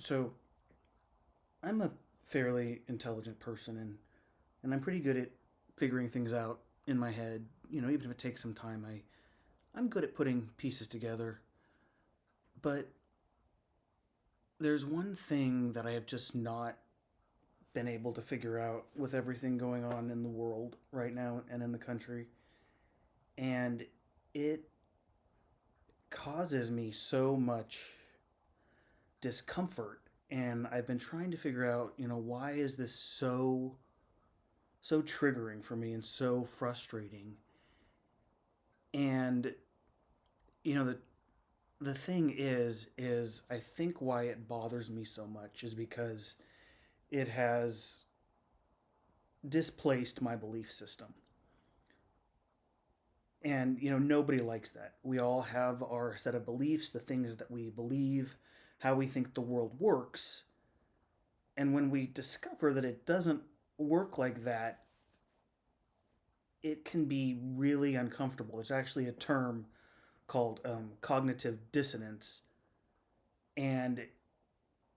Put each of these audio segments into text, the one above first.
So I'm a fairly intelligent person, and I'm pretty good at figuring things out in my head. Even if it takes some time, I'm good at putting pieces together. But there's one thing that I have just not been able to figure out with everything going on in the world right now and in the country. And it causes me so much discomfort. And I've been trying to figure out, why is this so triggering for me and so frustrating. And the thing is I think why it bothers me so much is because it has displaced my belief system. And nobody likes that. We all have our set of beliefs, the things that we believe, how we think the world works. And when we discover that it doesn't work like that, it can be really uncomfortable. There's actually a term called cognitive dissonance, and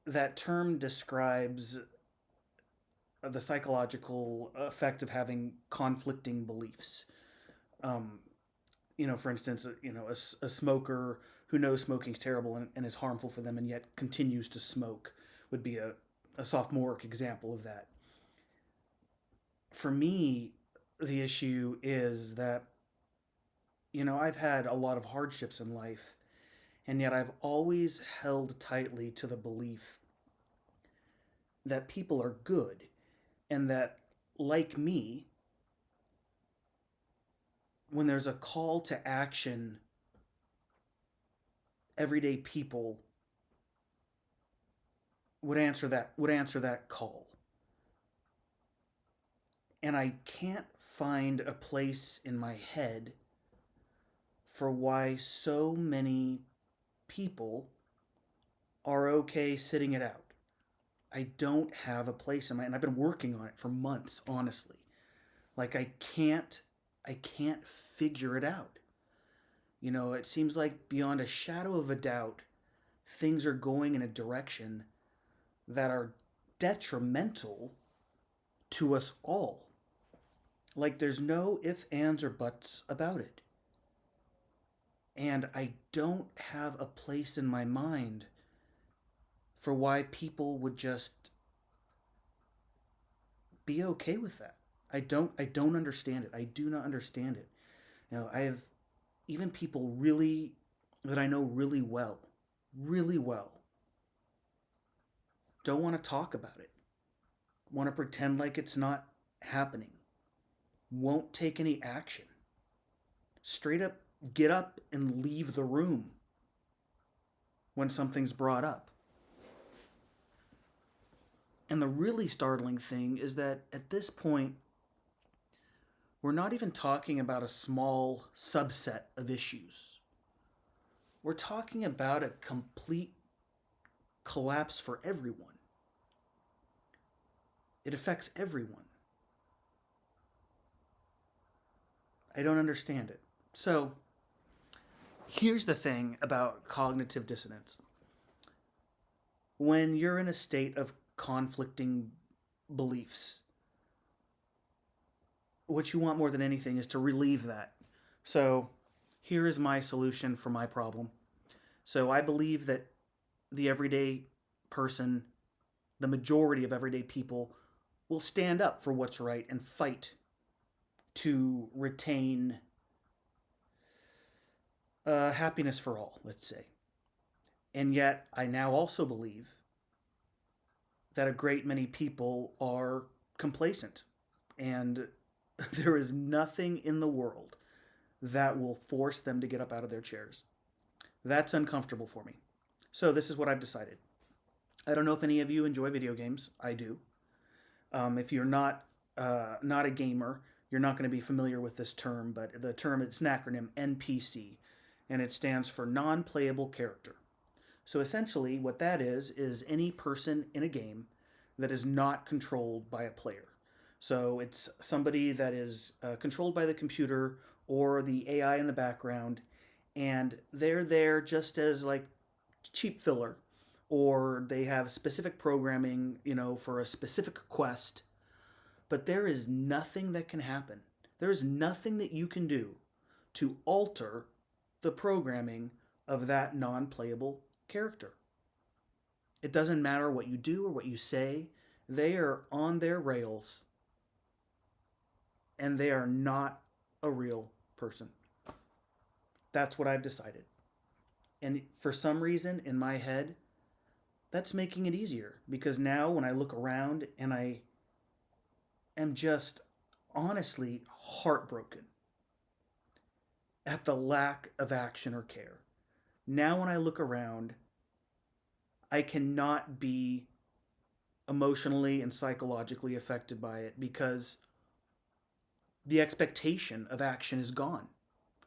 that term describes the psychological effect of having conflicting beliefs. Um, for instance, a smoker who knows smoking's terrible and is harmful for them and yet continues to smoke would be a sophomoric example of that. For me, the issue is that, I've had a lot of hardships in life, and yet I've always held tightly to the belief that people are good and that, like me, when there's a call to action, everyday people would answer that call. And I can't find a place in my head for why so many people are okay sitting it out. I don't have a place in my, and I've been working on it for months, honestly. Like I can't figure it out. It seems like beyond a shadow of a doubt, things are going in a direction that are detrimental to us all. Like there's no ifs, ands, or buts about it. And I don't have a place in my mind for why people would just be okay with that. I don't understand it. I do not understand it. I have even people really that I know really well, don't want to talk about it. Want to pretend like it's not happening. Won't take any action. Straight up get up and leave the room when something's brought up. And the really startling thing is that at this point, we're not even talking about a small subset of issues. We're talking about a complete collapse for everyone. It affects everyone. I don't understand it. So, here's the thing about cognitive dissonance. When you're in a state of conflicting beliefs, what you want more than anything is to relieve that. So, here is my solution for my problem. So, I believe that the everyday person, the majority of everyday people, will stand up for what's right and fight to retain happiness for all, let's say. And yet, I now also believe that a great many people are complacent. And there is nothing in the world that will force them to get up out of their chairs. That's uncomfortable for me. So, this is what I've decided. I don't know if any of you enjoy video games. I do. If you're not a gamer, you're not going to be familiar with this term, but the term, it's an acronym, NPC, and it stands for non-playable character. So essentially, what that is any person in a game that is not controlled by a player. So it's somebody that is controlled by the computer or the AI in the background, and they're there just as like cheap filler or they have specific programming, for a specific quest, but there is nothing that can happen. There is nothing that you can do to alter the programming of that non-playable character. It doesn't matter what you do or what you say. They are on their rails, and they are not a real person. That's what I've decided. And for some reason in my head, that's making it easier, because now when I look around and I am just honestly heartbroken at the lack of action or care. Now when I look around, I cannot be emotionally and psychologically affected by it, because the expectation of action is gone.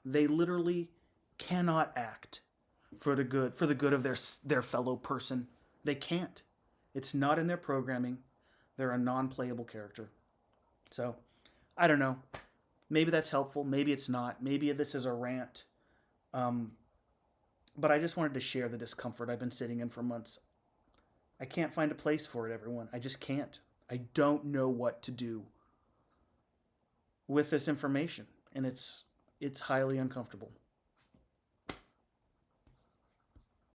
They literally cannot act for the good of their fellow person. They can't. It's not in their programming. They're a non-playable character. So, I don't know. Maybe that's helpful. Maybe it's not. Maybe this is a rant. But I just wanted to share the discomfort I've been sitting in for months. I can't find a place for it, everyone. I just can't. I don't know what to do with this information, and it's highly uncomfortable.